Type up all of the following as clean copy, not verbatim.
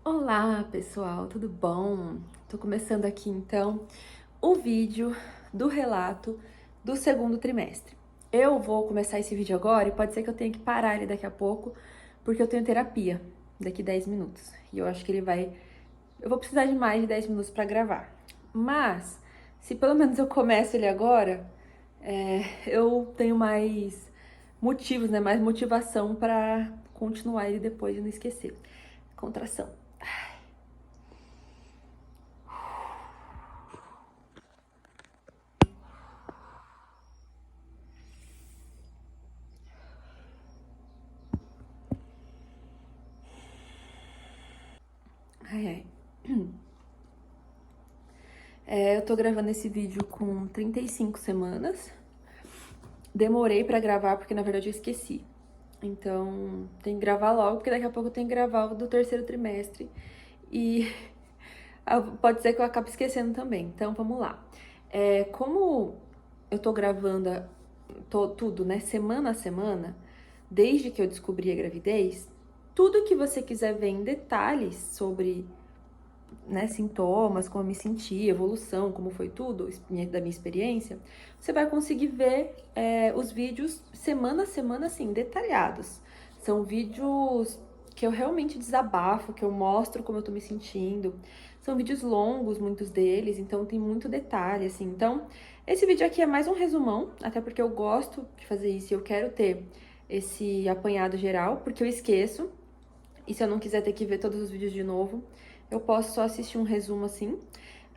Olá, pessoal, tudo bom? Tô começando aqui então o vídeo do relato do segundo trimestre. Eu vou começar esse vídeo agora e pode ser que eu tenha que parar ele daqui a pouco, porque eu tenho terapia daqui 10 minutos. E eu acho que eu vou precisar de mais de 10 minutos para gravar. Mas, se pelo menos eu começo ele agora, eu tenho mais motivos, né? Mais motivação para continuar ele depois de não esquecer. Contração. Ai, ai. Eu tô gravando esse vídeo com 35 semanas. Demorei pra gravar porque, na verdade, eu esqueci. Então, tem que gravar logo, porque daqui a pouco eu tenho que gravar o do terceiro trimestre. E pode ser que eu acabe esquecendo também. Então, vamos lá. Como eu tô gravando tudo, né, semana a semana, desde que eu descobri a gravidez, tudo que você quiser ver em detalhes sobre, né, sintomas, como eu me senti, evolução, como foi tudo da minha experiência, você vai conseguir ver os vídeos semana a semana, assim, detalhados. São vídeos que eu realmente desabafo, que eu mostro como eu tô me sentindo. São vídeos longos, muitos deles, então tem muito detalhe, assim. Então, esse vídeo aqui é mais um resumão, até porque eu gosto de fazer isso e eu quero ter esse apanhado geral, porque eu esqueço. E se eu não quiser ter que ver todos os vídeos de novo, eu posso só assistir um resumo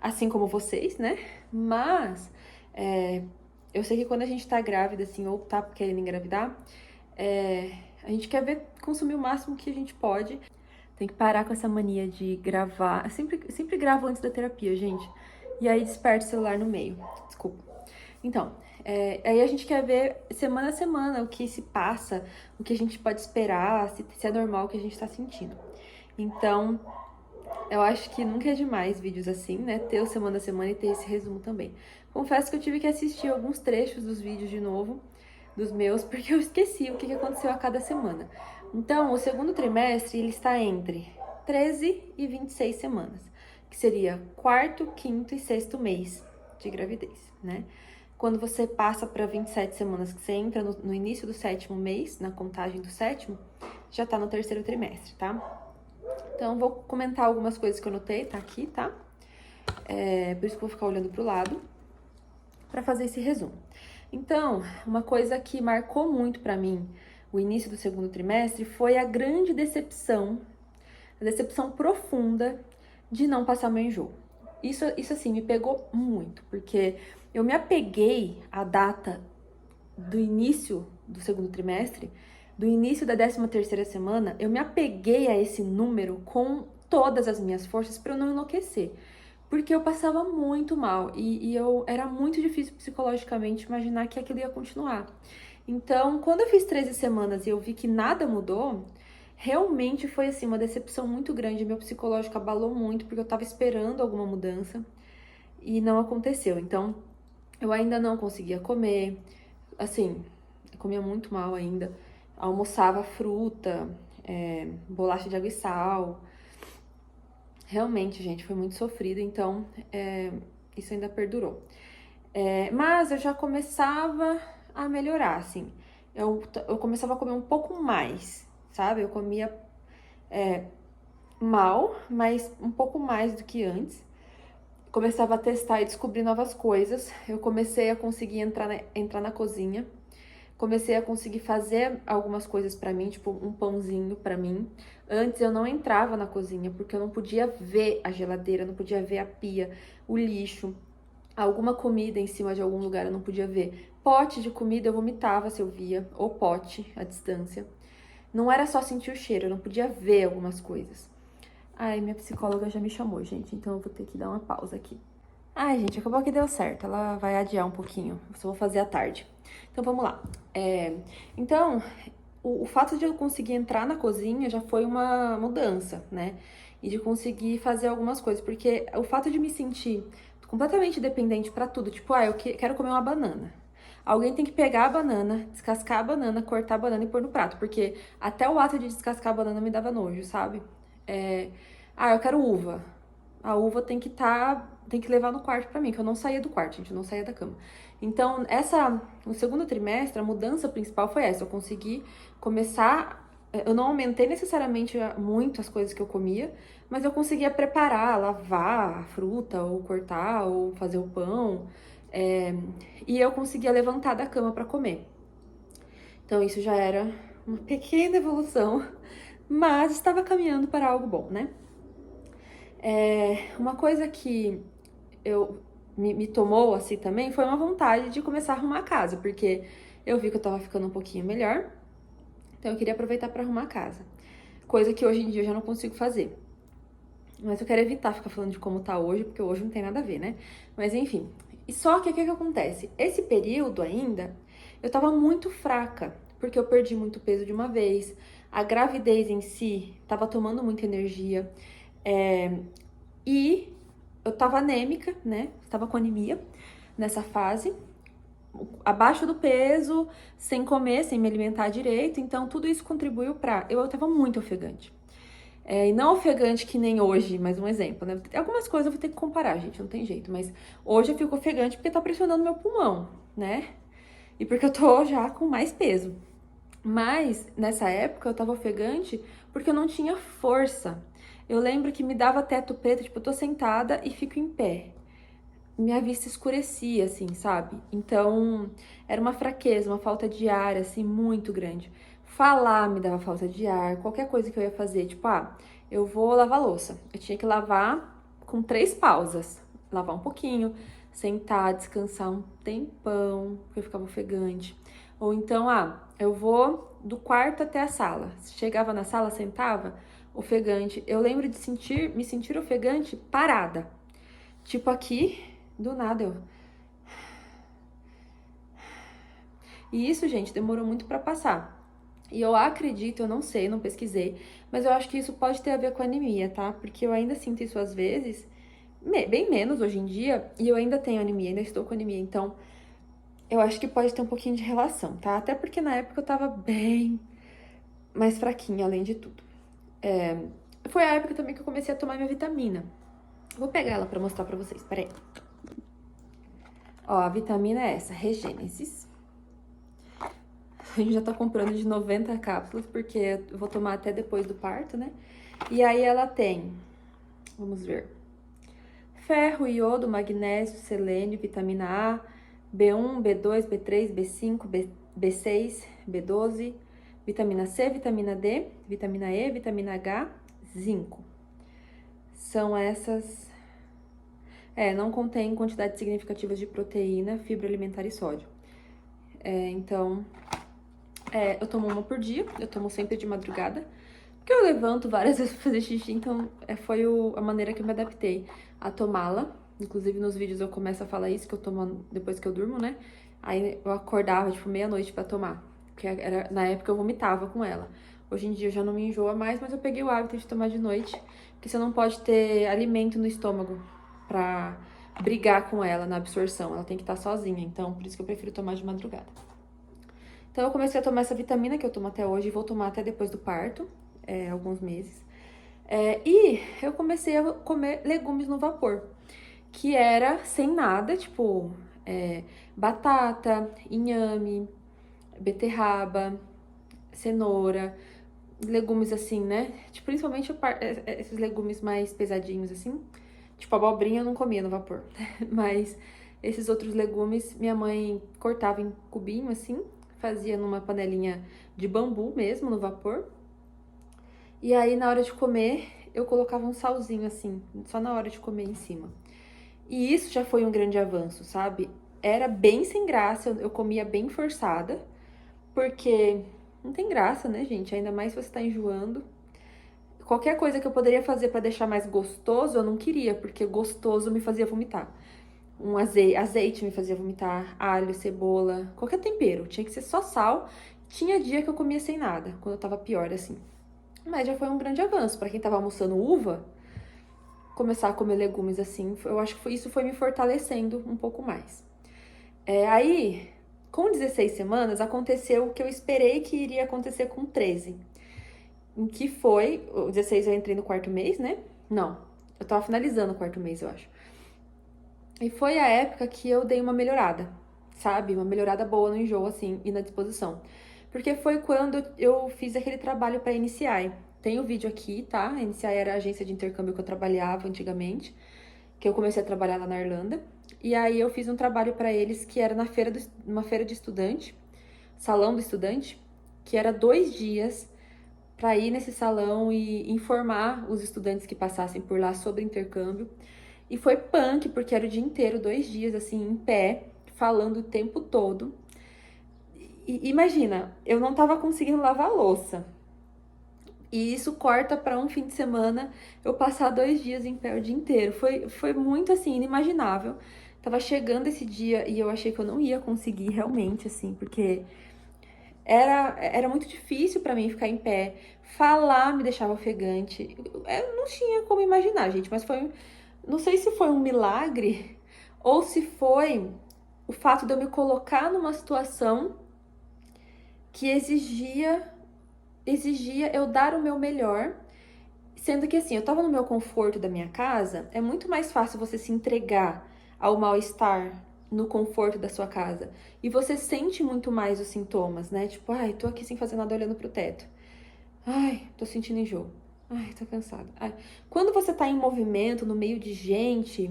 assim como vocês, né? Mas eu sei que quando a gente tá grávida, assim, ou tá querendo engravidar, a gente quer ver, consumir o máximo que a gente pode. Tem que parar com essa mania de gravar. Eu sempre gravo antes da terapia, gente. E aí desperta o celular no meio. Desculpa. Então, aí a gente quer ver semana a semana o que se passa, o que a gente pode esperar, se é normal o que a gente tá sentindo. Então, eu acho que nunca é demais vídeos assim, né? Ter o semana a semana e ter esse resumo também. Confesso que eu tive que assistir alguns trechos dos vídeos de novo, dos meus, porque eu esqueci o que aconteceu a cada semana. Então, o segundo trimestre, ele está entre 13 e 26 semanas, que seria quarto, quinto e sexto mês de gravidez, né? Quando você passa para 27 semanas, que você entra no início do sétimo mês, na contagem do sétimo, já tá no terceiro trimestre, tá? Então, vou comentar algumas coisas que eu notei, tá aqui, tá? Por isso que eu vou ficar olhando pro lado, para fazer esse resumo. Então, uma coisa que marcou muito para mim o início do segundo trimestre foi a grande decepção, a decepção profunda de não passar meu enjoo. Isso assim, me pegou muito, porque eu me apeguei à data do início do segundo trimestre, do início da 13ª semana, eu me apeguei a esse número com todas as minhas forças para eu não enlouquecer. Porque eu passava muito mal e era muito difícil psicologicamente imaginar que aquilo ia continuar. Então, quando eu fiz 13 semanas e eu vi que nada mudou, realmente foi assim uma decepção muito grande. Meu psicológico abalou muito porque eu tava esperando alguma mudança e não aconteceu. Então, eu ainda não conseguia comer, assim, eu comia muito mal ainda. Almoçava fruta, bolacha de água e sal. Realmente, gente, foi muito sofrido, então isso ainda perdurou. Mas eu já começava a melhorar, assim. Eu começava a comer um pouco mais, sabe? Eu comia mal, mas um pouco mais do que antes. Começava a testar e descobrir novas coisas. Eu comecei a conseguir entrar na cozinha. Comecei a conseguir fazer algumas coisas pra mim, tipo um pãozinho pra mim. Antes eu não entrava na cozinha porque eu não podia ver a geladeira, não podia ver a pia, o lixo, alguma comida em cima de algum lugar eu não podia ver. Pote de comida eu vomitava se eu via, ou pote à distância. Não era só sentir o cheiro, eu não podia ver algumas coisas. Ai, minha psicóloga já me chamou, gente, então eu vou ter que dar uma pausa aqui. Ai, gente, acabou que deu certo. Ela vai adiar um pouquinho. Eu só vou fazer à tarde. Então, vamos lá. Então, o fato de eu conseguir entrar na cozinha já foi uma mudança, né? E de conseguir fazer algumas coisas. Porque o fato de me sentir completamente dependente pra tudo. Tipo, eu quero comer uma banana. Alguém tem que pegar a banana, descascar a banana, cortar a banana e pôr no prato. Porque até o ato de descascar a banana me dava nojo, sabe? Ah, eu quero uva. A uva tem que tem que levar no quarto pra mim, que eu não saía do quarto, gente, eu não saía da cama. Então, no segundo trimestre, a mudança principal foi essa. Eu consegui começar. Eu não aumentei necessariamente muito as coisas que eu comia, mas eu conseguia preparar, lavar a fruta, ou cortar, ou fazer o pão. é, e eu conseguia levantar da cama pra comer. Então, isso já era uma pequena evolução, mas estava caminhando para algo bom, né? Uma coisa que me tomou assim também foi uma vontade de começar a arrumar a casa, porque eu vi que eu tava ficando um pouquinho melhor, então eu queria aproveitar para arrumar a casa. Coisa que hoje em dia eu já não consigo fazer. Mas eu quero evitar ficar falando de como tá hoje, porque hoje não tem nada a ver, né? Mas enfim. E só que o que acontece? Esse período ainda, eu tava muito fraca, porque eu perdi muito peso de uma vez. A gravidez em si tava tomando muita energia. E eu tava anêmica, né? Tava com anemia nessa fase. Abaixo do peso, sem comer, sem me alimentar direito. Então, tudo isso contribuiu pra... Eu tava muito ofegante. E não ofegante que nem hoje, mas um exemplo, né? Algumas coisas eu vou ter que comparar, gente, não tem jeito. Mas hoje eu fico ofegante porque tá pressionando meu pulmão, né? E porque eu tô já com mais peso. Mas, nessa época, eu tava ofegante porque eu não tinha força. Eu lembro que me dava teto preto, tipo, eu tô sentada e fico em pé. Minha vista escurecia, assim, sabe? Então, era uma fraqueza, uma falta de ar, assim, muito grande. Falar me dava falta de ar, qualquer coisa que eu ia fazer, tipo, eu vou lavar louça. Eu tinha que lavar com 3 pausas. Lavar um pouquinho, sentar, descansar um tempão, porque eu ficava ofegante. Ou então, eu vou do quarto até a sala. Chegava na sala, sentava, ofegante. Eu lembro de me sentir ofegante parada. Tipo aqui, do nada eu. E isso, gente, demorou muito pra passar. E eu acredito, eu não sei, não pesquisei, mas eu acho que isso pode ter a ver com anemia, tá? Porque eu ainda sinto isso às vezes, bem menos hoje em dia, e eu ainda tenho anemia, ainda estou com anemia. Então, eu acho que pode ter um pouquinho de relação, tá? Até porque na época eu tava bem mais fraquinha, além de tudo. Foi a época também que eu comecei a tomar minha vitamina. Vou pegar ela pra mostrar pra vocês, peraí. Ó, a vitamina é essa, Regênesis. A gente já tá comprando de 90 cápsulas, porque eu vou tomar até depois do parto, né? E aí ela tem, vamos ver, ferro, iodo, magnésio, selênio, vitamina A, B1, B2, B3, B5, B6, B12, vitamina C, vitamina D, vitamina E, vitamina H, zinco. São essas... não contém quantidades significativas de proteína, fibra alimentar e sódio. Então, eu tomo uma por dia, eu tomo sempre de madrugada, porque eu levanto várias vezes pra fazer xixi, então foi a maneira que eu me adaptei a tomá-la. Inclusive nos vídeos eu começo a falar isso, que eu tomo depois que eu durmo, né? Aí eu acordava, tipo, meia-noite pra tomar, porque na época eu vomitava com ela. Hoje em dia eu já não me enjoa mais, mas eu peguei o hábito de tomar de noite, porque você não pode ter alimento no estômago pra brigar com ela na absorção, ela tem que estar sozinha, então por isso que eu prefiro tomar de madrugada. Então eu comecei a tomar essa vitamina que eu tomo até hoje e vou tomar até depois do parto, alguns meses. E eu comecei a comer legumes no vapor, que era sem nada, tipo batata, inhame, beterraba, cenoura, legumes assim, né? Tipo, principalmente esses legumes mais pesadinhos assim. Tipo, abobrinha eu não comia no vapor, mas esses outros legumes minha mãe cortava em cubinho assim, fazia numa panelinha de bambu mesmo, no vapor. E aí, na hora de comer, eu colocava um salzinho assim, só na hora de comer em cima. E isso já foi um grande avanço, sabe? Era bem sem graça, eu comia bem forçada, porque não tem graça, né, gente? Ainda mais se você tá enjoando. Qualquer coisa que eu poderia fazer pra deixar mais gostoso, eu não queria, porque gostoso me fazia vomitar. Um azeite me fazia vomitar, alho, cebola, qualquer tempero. Tinha que ser só sal. Tinha dia que eu comia sem nada, quando eu tava pior, assim. Mas já foi um grande avanço. Pra quem tava almoçando uva, começar a comer legumes assim, eu acho que isso foi me fortalecendo um pouco mais. Aí, com 16 semanas, aconteceu o que eu esperei que iria acontecer com 13. Em que foi, o 16 eu entrei no 4º mês, né? Não, eu tava finalizando o quarto mês, eu acho. E foi a época que eu dei uma melhorada, sabe? Uma melhorada boa no enjoo, assim, e na disposição. Porque foi quando eu fiz aquele trabalho pra NCI. Tem o vídeo aqui, tá? A NCI era a agência de intercâmbio que eu trabalhava antigamente, que eu comecei a trabalhar lá na Irlanda. E aí eu fiz um trabalho pra eles que era numa feira de estudante, salão do estudante, que era 2 dias para ir nesse salão e informar os estudantes que passassem por lá sobre intercâmbio. E foi punk, porque era o dia inteiro, 2 dias, assim, em pé, falando o tempo todo. E imagina, eu não tava conseguindo lavar a louça. E isso corta para um fim de semana eu passar 2 dias em pé o dia inteiro. Foi muito, assim, inimaginável. Tava chegando esse dia e eu achei que eu não ia conseguir realmente, assim, porque era muito difícil para mim ficar em pé. Falar me deixava ofegante. Eu não tinha como imaginar, gente, mas foi. Não sei se foi um milagre ou se foi o fato de eu me colocar numa situação que exigia eu dar o meu melhor, sendo que assim, eu tava no meu conforto da minha casa, é muito mais fácil você se entregar ao mal-estar no conforto da sua casa. E você sente muito mais os sintomas, né? Tipo, ai, tô aqui sem fazer nada olhando pro teto. Ai, tô sentindo enjoo. Ai, tô cansada. Ai. Quando você tá em movimento, no meio de gente,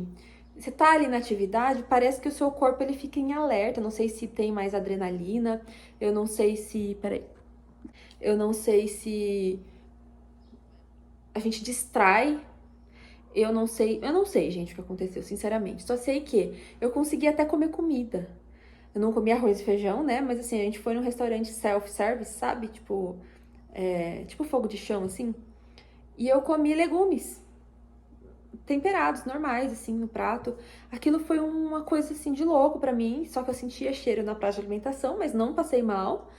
você tá ali na atividade, parece que o seu corpo ele fica em alerta. Não sei se tem mais adrenalina, eu não sei se. Peraí. Eu não sei se a gente distrai. Eu não sei, gente, o que aconteceu, sinceramente. Só sei que eu consegui até comer comida. Eu não comi arroz e feijão, né? Mas assim, a gente foi num restaurante self-service, sabe? Tipo fogo de chão, assim. E eu comi legumes temperados, normais, assim, no prato. Aquilo foi uma coisa, assim, de louco pra mim. Só que eu sentia cheiro na praça de alimentação, mas não passei mal.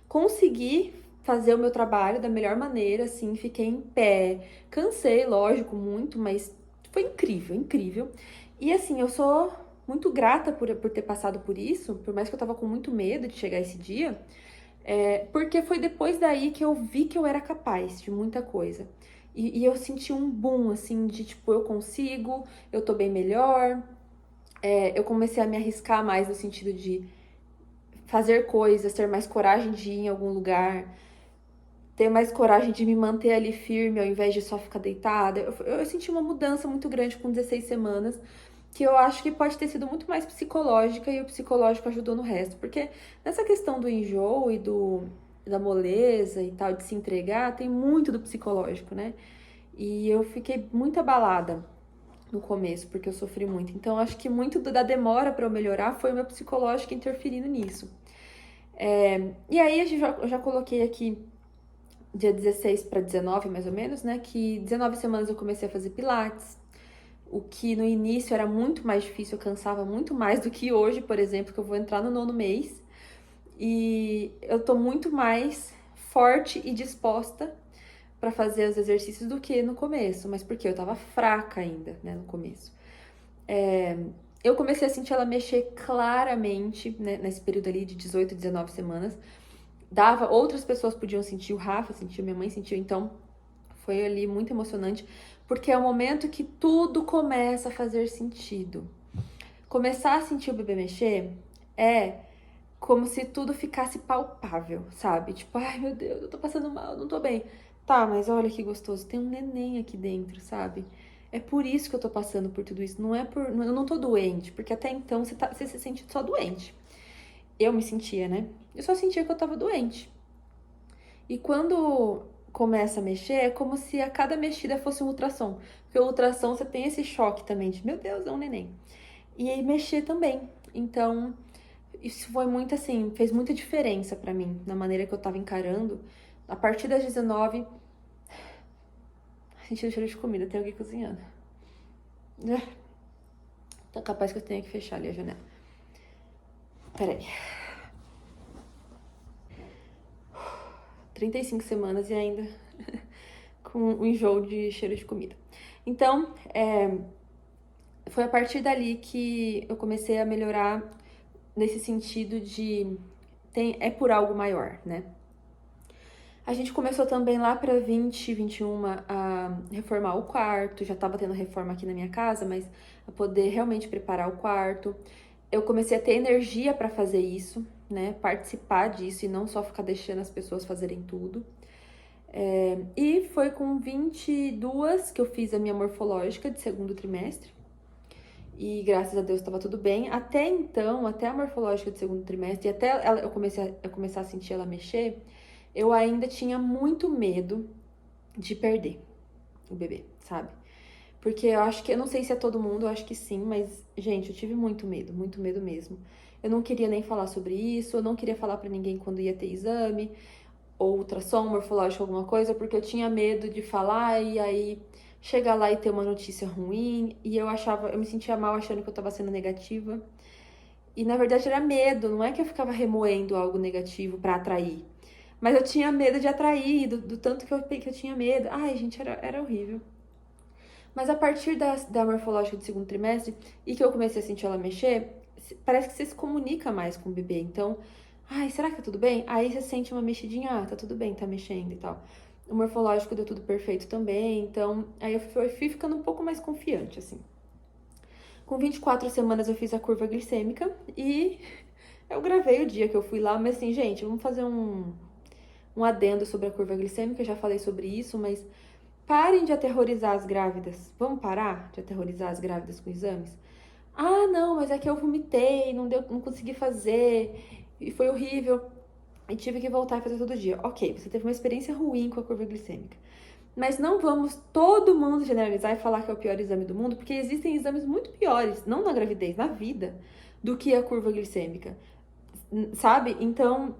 Consegui fazer o meu trabalho da melhor maneira, assim, fiquei em pé. Cansei, lógico, muito, mas foi incrível, incrível. E assim, eu sou muito grata por ter passado por isso, por mais que eu tava com muito medo de chegar esse dia, porque foi depois daí que eu vi que eu era capaz de muita coisa. E eu senti um boom, assim, de tipo, eu consigo, eu tô bem melhor. Eu comecei a me arriscar mais no sentido de fazer coisas, ter mais coragem de ir em algum lugar, ter mais coragem de me manter ali firme ao invés de só ficar deitada. Eu senti uma mudança muito grande com 16 semanas, que eu acho que pode ter sido muito mais psicológica e o psicológico ajudou no resto. Porque nessa questão do enjoo e da moleza e tal, de se entregar, tem muito do psicológico, né? E eu fiquei muito abalada no começo, porque eu sofri muito. Então, acho que muito da demora para eu melhorar foi o meu psicológico interferindo nisso. E aí, eu já coloquei aqui dia 16 para 19, mais ou menos, né? Que 19 semanas eu comecei a fazer pilates, o que no início era muito mais difícil, eu cansava muito mais do que hoje, por exemplo, que eu vou entrar no 9º mês. E eu tô muito mais forte e disposta para fazer os exercícios do que no começo, mas porque eu tava fraca ainda, né, no começo. Eu comecei a sentir ela mexer claramente, né, nesse período ali de 18, 19 semanas. Outras pessoas podiam sentir, o Rafa sentiu, minha mãe sentiu, então foi ali muito emocionante, porque é o momento que tudo começa a fazer sentido. Começar a sentir o bebê mexer é como se tudo ficasse palpável, sabe? Tipo, ai meu Deus, eu tô passando mal, não tô bem. Tá, mas olha que gostoso, tem um neném aqui dentro, sabe? É por isso que eu tô passando por tudo isso. Não é por. Eu não tô doente, porque até então você se sente só doente. Eu me sentia, né? Eu só sentia que eu tava doente. E quando começa a mexer, é como se a cada mexida fosse um ultrassom. Porque o ultrassom você tem esse choque também de, meu Deus, é um neném. E aí mexer também. Então, isso foi muito assim, fez muita diferença pra mim, na maneira que eu tava encarando. A partir das 19, sentindo cheiro de comida, tem alguém cozinhando. Tá capaz que eu tenha que fechar ali a janela. Peraí. 35 semanas e ainda com o enjoo de cheiro de comida. Então, foi a partir dali que eu comecei a melhorar nesse sentido de é por algo maior, né? A gente começou também lá pra 2021 a reformar o quarto. Já tava tendo reforma aqui na minha casa, mas a poder realmente preparar o quarto. Eu comecei a ter energia pra fazer isso, né? Participar disso e não só ficar deixando as pessoas fazerem tudo. E foi com 22 que eu fiz a minha morfológica de segundo trimestre. E graças a Deus estava tudo bem. Até então, até a morfológica de segundo trimestre, e até eu começar a sentir ela mexer, eu ainda tinha muito medo de perder o bebê, sabe? Porque eu acho que, eu não sei se é todo mundo, eu acho que sim, mas, gente, eu tive muito medo mesmo. Eu não queria nem falar sobre isso, eu não queria falar pra ninguém quando ia ter exame, ou ultrassom, morfológico, alguma coisa, porque eu tinha medo de falar e aí chegar lá e ter uma notícia ruim, e eu me sentia mal achando que eu tava sendo negativa. E na verdade era medo, não é que eu ficava remoendo algo negativo pra atrair. Mas eu tinha medo de atrair, do tanto que eu tinha medo. Ai, gente, era horrível. Mas a partir da morfológica do segundo trimestre, e que eu comecei a sentir ela mexer, parece que você se comunica mais com o bebê. Então, ai, será que tá tudo bem? Aí você sente uma mexidinha, ah, tá tudo bem, tá mexendo e tal. O morfológico deu tudo perfeito também, então aí eu fui ficando um pouco mais confiante, assim. Com 24 semanas eu fiz a curva glicêmica e eu gravei o dia que eu fui lá, mas assim, gente, vamos fazer um adendo sobre a curva glicêmica, eu já falei sobre isso, mas parem de aterrorizar as grávidas. Vamos parar de aterrorizar as grávidas com exames? Ah, não, mas é que eu vomitei, não consegui fazer, e foi horrível, e tive que voltar e fazer todo dia. Ok, você teve uma experiência ruim com a curva glicêmica. Mas não vamos todo mundo generalizar e falar que é o pior exame do mundo, porque existem exames muito piores, não na gravidez, na vida, do que a curva glicêmica, sabe? Então,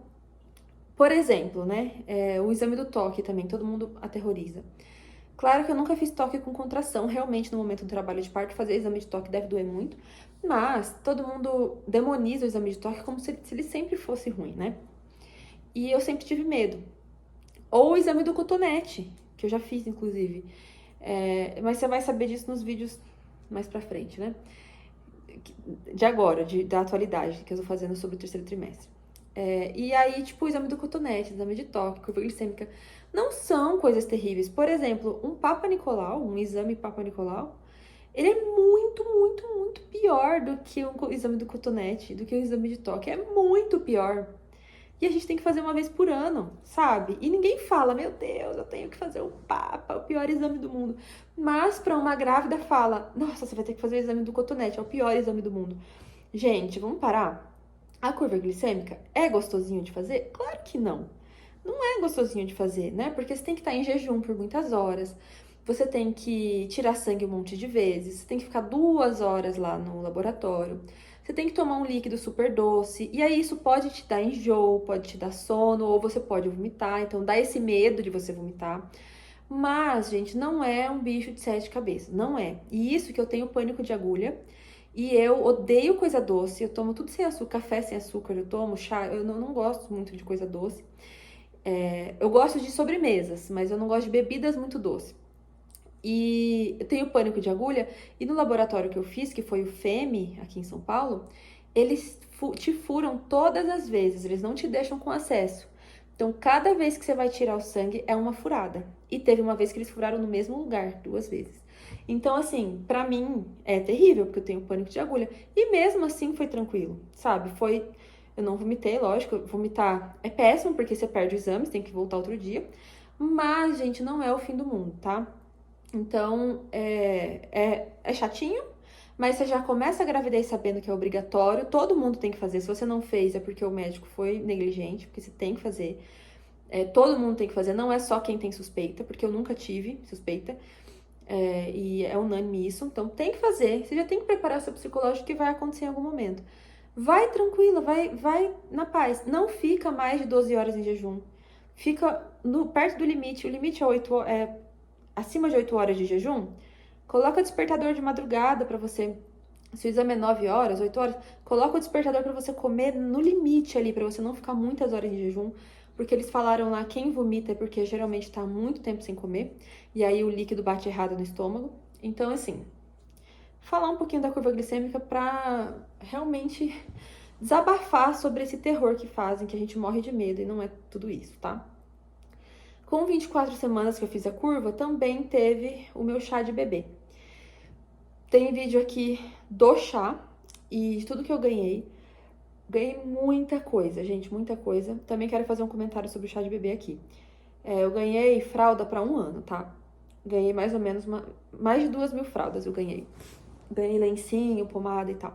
por exemplo, né, o exame do toque também, todo mundo aterroriza. Claro que eu nunca fiz toque com contração, realmente no momento do trabalho de parto, fazer exame de toque deve doer muito, mas todo mundo demoniza o exame de toque como se ele sempre fosse ruim, né? E eu sempre tive medo. Ou o exame do cotonete, que eu já fiz, inclusive. Mas você vai saber disso nos vídeos mais pra frente, né? De agora, da atualidade, que eu tô fazendo sobre o terceiro trimestre. E aí, tipo, o exame do cotonete, exame de toque, curva glicêmica, não são coisas terríveis. Por exemplo, um Papa Nicolau, um exame Papa Nicolau, ele é muito pior do que o exame do cotonete, do que o exame de toque. É muito pior. E a gente tem que fazer uma vez por ano, sabe? E ninguém fala, meu Deus, eu tenho que fazer o Papa, o pior exame do mundo. Mas pra uma grávida fala, nossa, você vai ter que fazer o exame do cotonete, é o pior exame do mundo. Gente, vamos parar? A curva glicêmica é gostosinho de fazer? Claro que não. Não é gostosinho de fazer, né? Porque você tem que estar em jejum por muitas horas, você tem que tirar sangue um monte de vezes, você tem que ficar 2 horas lá no laboratório, você tem que tomar um líquido super doce, e aí isso pode te dar enjoo, pode te dar sono, ou você pode vomitar, então dá esse medo de você vomitar. Mas, gente, não é um bicho de 7 cabeças, não é. E isso que eu tenho pânico de agulha, e eu odeio coisa doce, eu tomo tudo sem açúcar, café sem açúcar, eu tomo chá, eu não gosto muito de coisa doce. Eu gosto de sobremesas, mas eu não gosto de bebidas muito doces. E eu tenho pânico de agulha, e no laboratório que eu fiz, que foi o FEME, aqui em São Paulo, eles te furam todas as vezes, eles não te deixam com acesso. Então, cada vez que você vai tirar o sangue, é uma furada. E teve uma vez que eles furaram no mesmo lugar, 2 vezes. Então, assim, pra mim é terrível, porque eu tenho pânico de agulha. E mesmo assim foi tranquilo, sabe? Eu não vomitei, lógico, vomitar é péssimo, porque você perde o exame, você tem que voltar outro dia. Mas, gente, não é o fim do mundo, tá? Então, é chatinho, mas você já começa a gravidez sabendo que é obrigatório, todo mundo tem que fazer. Se você não fez, é porque o médico foi negligente, porque você tem que fazer. Todo mundo tem que fazer, não é só quem tem suspeita, porque eu nunca tive suspeita, e é unânime isso. Então, tem que fazer, você já tem que preparar seu psicológico que vai acontecer em algum momento. Vai tranquila, vai na paz. Não fica mais de 12 horas em jejum. Fica perto do limite. O limite é acima de 8 horas de jejum. Coloca despertador de madrugada para você. Se o exame é 9 horas, 8 horas, coloca o despertador para você comer no limite ali, para você não ficar muitas horas em jejum. Porque eles falaram lá, quem vomita é porque geralmente tá muito tempo sem comer. E aí o líquido bate errado no estômago. Então, assim, falar um pouquinho da curva glicêmica pra realmente desabafar sobre esse terror que fazem, que a gente morre de medo e não é tudo isso, tá? Com 24 semanas que eu fiz a curva, também teve o meu chá de bebê. Tem vídeo aqui do chá e de tudo que eu ganhei. Ganhei muita coisa, gente, muita coisa. Também quero fazer um comentário sobre o chá de bebê aqui. Eu ganhei fralda para 1 ano, tá? Ganhei mais ou menos mais de 2.000 fraldas eu ganhei. Ganhei lencinho, pomada e tal.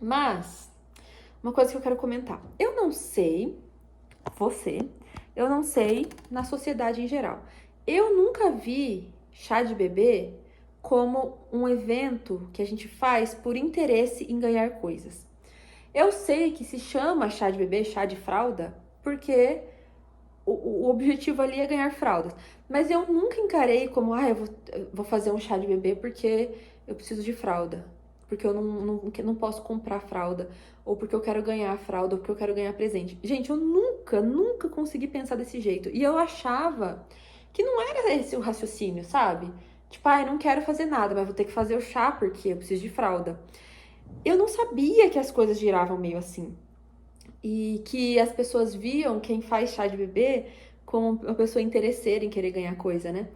Mas, uma coisa que eu quero comentar. Eu não sei, eu não sei na sociedade em geral. Eu nunca vi chá de bebê como um evento que a gente faz por interesse em ganhar coisas. Eu sei que se chama chá de bebê, chá de fralda, porque o objetivo ali é ganhar fraldas. Mas eu nunca encarei como, eu vou fazer um chá de bebê porque eu preciso de fralda. Porque eu não posso comprar fralda. Ou porque eu quero ganhar fralda, ou porque eu quero ganhar presente. Gente, eu nunca consegui pensar desse jeito. E eu achava que não era esse o raciocínio, sabe? Tipo, eu não quero fazer nada, mas vou ter que fazer o chá porque eu preciso de fralda. Eu não sabia que as coisas giravam meio assim. E que as pessoas viam quem faz chá de bebê como uma pessoa interesseira em querer ganhar coisa, né?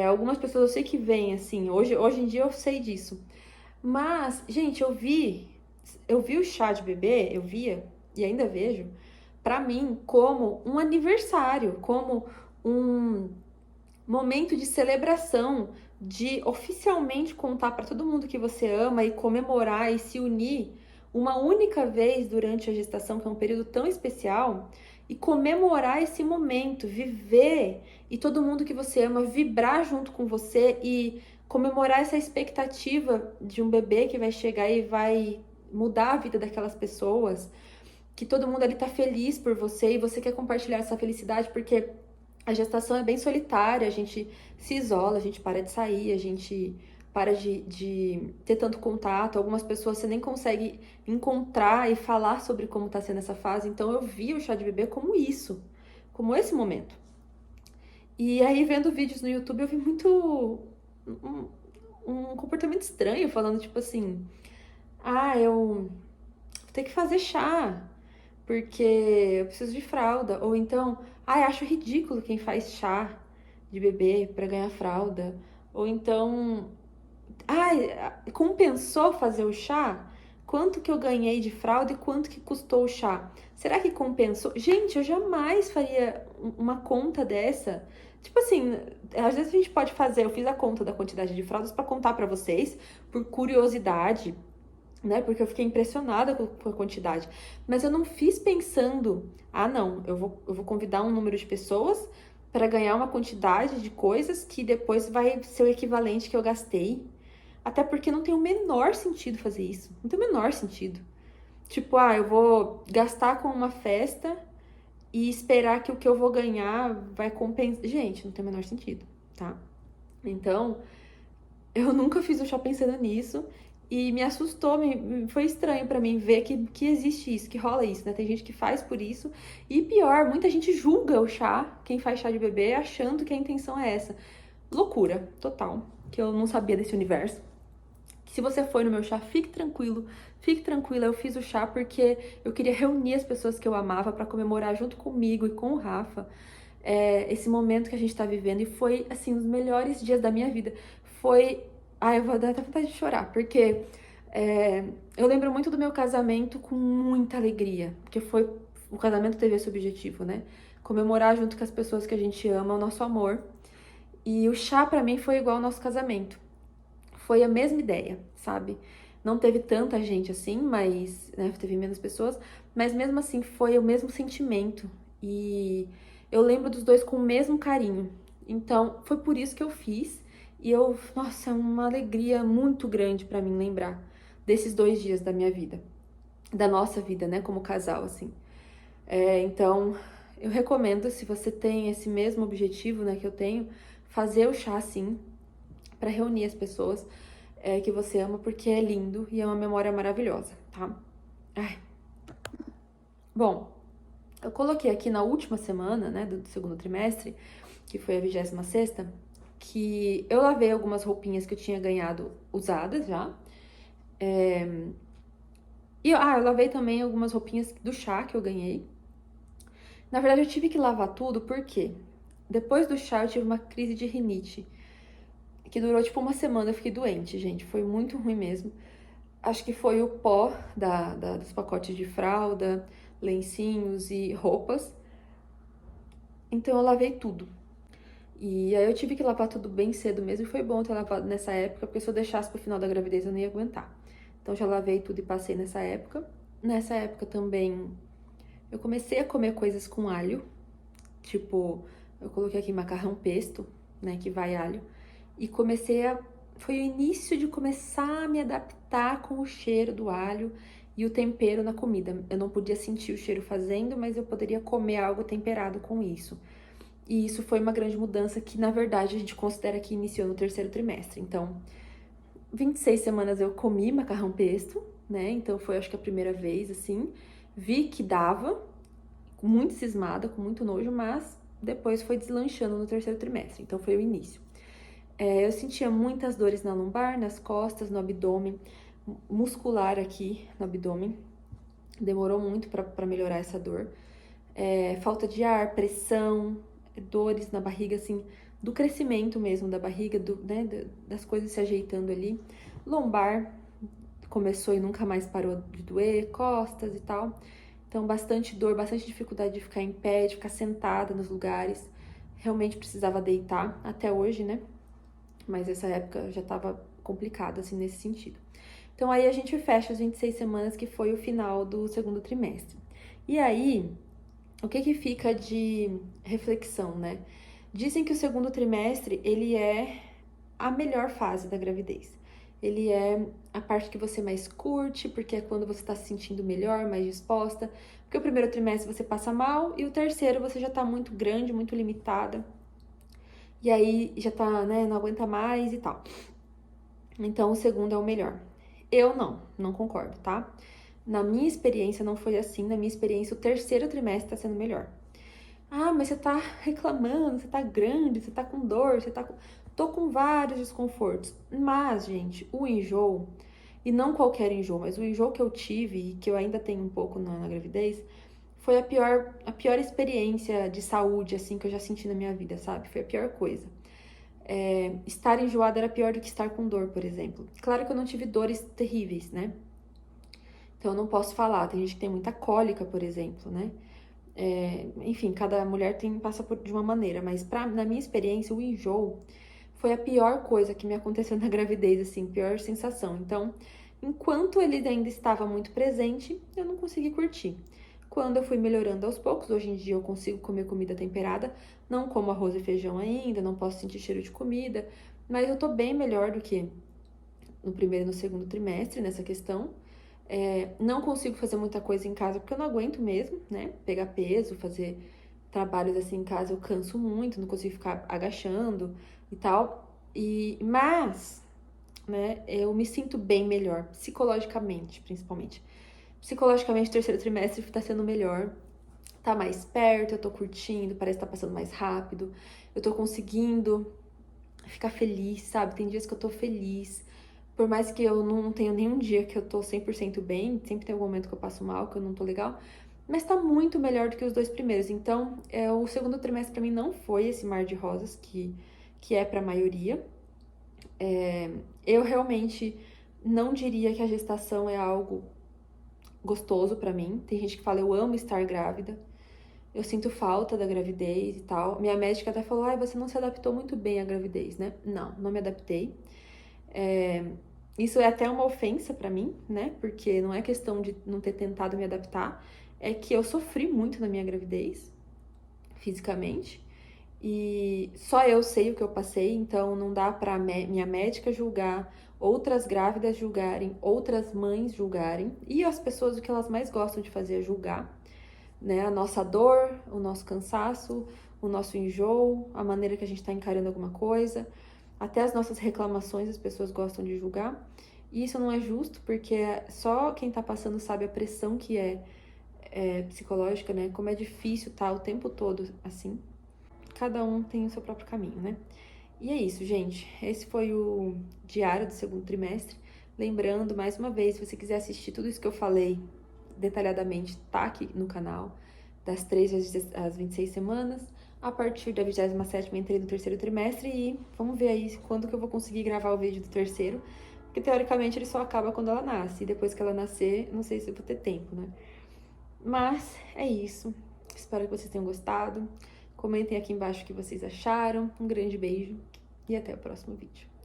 Algumas pessoas eu sei que veem assim, hoje em dia eu sei disso. Mas, gente, eu vi o chá de bebê, eu via e ainda vejo, pra mim, como um aniversário, como um momento de celebração, de oficialmente contar para todo mundo que você ama e comemorar e se unir uma única vez durante a gestação, que é um período tão especial, e comemorar esse momento, viver e todo mundo que você ama vibrar junto com você e comemorar essa expectativa de um bebê que vai chegar e vai mudar a vida daquelas pessoas, que todo mundo ali tá feliz por você e você quer compartilhar essa felicidade porque a gestação é bem solitária, a gente se isola, a gente para de sair, a gente para de ter tanto contato. Algumas pessoas você nem consegue encontrar e falar sobre como tá sendo essa fase. Então eu vi o chá de bebê como isso, como esse momento. E aí, vendo vídeos no YouTube, eu vi muito um comportamento estranho, falando tipo assim: eu vou ter que fazer chá porque eu preciso de fralda. Ou então, acho ridículo quem faz chá de bebê para ganhar fralda. Ou então, compensou fazer o chá? Quanto que eu ganhei de fralda e quanto que custou o chá? Será que compensou? Gente, eu jamais faria uma conta dessa. Tipo assim, às vezes a gente pode fazer, eu fiz a conta da quantidade de fraldas para contar para vocês, por curiosidade, né? Porque eu fiquei impressionada com a quantidade. Mas eu não fiz pensando, não, eu vou convidar um número de pessoas para ganhar uma quantidade de coisas que depois vai ser o equivalente que eu gastei. Até porque não tem o menor sentido fazer isso. Não tem o menor sentido. Tipo, eu vou gastar com uma festa e esperar que o que eu vou ganhar vai compensar. Gente, não tem o menor sentido, tá? Então, eu nunca fiz o chá pensando nisso e me assustou, foi estranho pra mim ver que existe isso, que rola isso, né? Tem gente que faz por isso e pior, muita gente julga o chá, quem faz chá de bebê, achando que a intenção é essa. Loucura, total, que eu não sabia desse universo. Se você foi no meu chá, fique tranquila, eu fiz o chá porque eu queria reunir as pessoas que eu amava pra comemorar junto comigo e com o Rafa esse momento que a gente tá vivendo e foi, assim, um dos melhores dias da minha vida. Foi. Eu vou dar até vontade de chorar, porque eu lembro muito do meu casamento com muita alegria, porque foi. O casamento teve esse objetivo, né? Comemorar junto com as pessoas que a gente ama o nosso amor. E o chá pra mim foi igual ao nosso casamento. Foi a mesma ideia, sabe? Não teve tanta gente assim, mas, né, teve menos pessoas, mas mesmo assim foi o mesmo sentimento. E eu lembro dos dois com o mesmo carinho. Então, foi por isso que eu fiz. E nossa, é uma alegria muito grande pra mim lembrar desses 2 dias da minha vida, da nossa vida, né, como casal, assim. Então, eu recomendo, se você tem esse mesmo objetivo, né, que eu tenho, fazer o chá, sim, pra reunir as pessoas que você ama, porque é lindo e é uma memória maravilhosa, tá? Ai. Bom, eu coloquei aqui na última semana, né, do segundo trimestre, que foi a 26ª, que eu lavei algumas roupinhas que eu tinha ganhado usadas já. Eu lavei também algumas roupinhas do chá que eu ganhei. Na verdade, eu tive que lavar tudo, por quê? Depois do chá, eu tive uma crise de rinite, que durou tipo uma semana, eu fiquei doente, gente. Foi muito ruim mesmo. Acho que foi o pó dos pacotes de fralda, lencinhos e roupas. Então eu lavei tudo. E aí eu tive que lavar tudo bem cedo mesmo, e foi bom ter lavado nessa época, porque se eu deixasse pro final da gravidez eu não ia aguentar. Então já lavei tudo e passei nessa época. Nessa época também eu comecei a comer coisas com alho, tipo, eu coloquei aqui macarrão pesto, né, que vai alho, e comecei a... Foi o início de começar a me adaptar com o cheiro do alho e o tempero na comida. Eu não podia sentir o cheiro fazendo, mas eu poderia comer algo temperado com isso. E isso foi uma grande mudança que, na verdade, a gente considera que iniciou no terceiro trimestre. Então, 26 semanas eu comi macarrão pesto, né? Então foi, acho que a primeira vez, assim. Vi que dava, muito cismada, com muito nojo, mas depois foi deslanchando no terceiro trimestre. Então foi o início. Eu sentia muitas dores na lombar, nas costas, no abdômen, muscular aqui no abdômen. Demorou muito pra melhorar essa dor. Falta de ar, pressão, dores na barriga, assim, do crescimento mesmo da barriga, né, das coisas se ajeitando ali. Lombar começou e nunca mais parou de doer, costas e tal. Então, bastante dor, bastante dificuldade de ficar em pé, de ficar sentada nos lugares. Realmente precisava deitar, até hoje, né? Mas essa época já tava complicada, assim, nesse sentido. Então, aí a gente fecha as 26 semanas, que foi o final do segundo trimestre. E aí, o que fica de reflexão, né? Dizem que o segundo trimestre, ele é a melhor fase da gravidez. Ele é a parte que você mais curte, porque é quando você tá se sentindo melhor, mais disposta. Porque o primeiro trimestre você passa mal e o terceiro você já tá muito grande, muito limitada. E aí já tá, né, não aguenta mais e tal. Então o segundo é o melhor. Eu não concordo, tá? Na minha experiência não foi assim. Na minha experiência, o terceiro trimestre tá sendo melhor. Ah, mas você tá reclamando, você tá grande, você tá com dor, você tá com... Tô com vários desconfortos. Mas, gente, o enjoo, e não qualquer enjoo, mas o enjoo que eu tive e que eu ainda tenho um pouco na gravidez, foi a pior experiência de saúde, assim, que eu já senti na minha vida, sabe? Foi a pior coisa. Estar enjoada era pior do que estar com dor, por exemplo. Claro que eu não tive dores terríveis, né? Então eu não posso falar. Tem gente que tem muita cólica, por exemplo, né? Enfim, cada mulher passa de uma maneira, mas na minha experiência, o enjoo foi a pior coisa que me aconteceu na gravidez, assim, pior sensação. Então, enquanto ele ainda estava muito presente, eu não consegui curtir. Quando eu fui melhorando aos poucos, hoje em dia eu consigo comer comida temperada, não como arroz e feijão ainda, não posso sentir cheiro de comida, mas eu tô bem melhor do que no primeiro e no segundo trimestre nessa questão. Não consigo fazer muita coisa em casa porque eu não aguento mesmo, né? Pegar peso, fazer trabalhos assim em casa, eu canso muito, não consigo ficar agachando e tal. Mas, né, eu me sinto bem melhor, psicologicamente, principalmente. Psicologicamente, o terceiro trimestre tá sendo melhor. Tá mais perto, eu tô curtindo, parece que tá passando mais rápido. Eu tô conseguindo ficar feliz, sabe? Tem dias que eu tô feliz. Por mais que eu não tenha nenhum dia que eu tô 100% bem, sempre tem algum momento que eu passo mal, que eu não tô legal, mas tá muito melhor do que os dois primeiros. Então, o segundo trimestre pra mim não foi esse mar de rosas que é pra maioria. Eu realmente não diria que a gestação é algo gostoso pra mim. Tem gente que fala, eu amo estar grávida. Eu sinto falta da gravidez e tal. Minha médica até falou, você não se adaptou muito bem à gravidez, né? Não me adaptei. Isso é até uma ofensa pra mim, né? Porque não é questão de não ter tentado me adaptar, é que eu sofri muito na minha gravidez, fisicamente, e só eu sei o que eu passei, então não dá pra minha médica julgar, outras grávidas julgarem, outras mães julgarem, e as pessoas o que elas mais gostam de fazer é julgar, né? A nossa dor, o nosso cansaço, o nosso enjoo, a maneira que a gente tá encarando alguma coisa. Até as nossas reclamações as pessoas gostam de julgar. E isso não é justo, porque só quem tá passando sabe a pressão que é psicológica, né? Como é difícil tá o tempo todo assim. Cada um tem o seu próprio caminho, né? E é isso, gente. Esse foi o diário do segundo trimestre. Lembrando, mais uma vez, se você quiser assistir tudo isso que eu falei detalhadamente, tá aqui no canal, das 3 às 26 semanas, A partir da 27ª entrei no terceiro trimestre e vamos ver aí quando que eu vou conseguir gravar o vídeo do terceiro, porque teoricamente ele só acaba quando ela nasce, e depois que ela nascer, não sei se eu vou ter tempo, né? Mas é isso. Espero que vocês tenham gostado. Comentem aqui embaixo o que vocês acharam. Um grande beijo e até o próximo vídeo.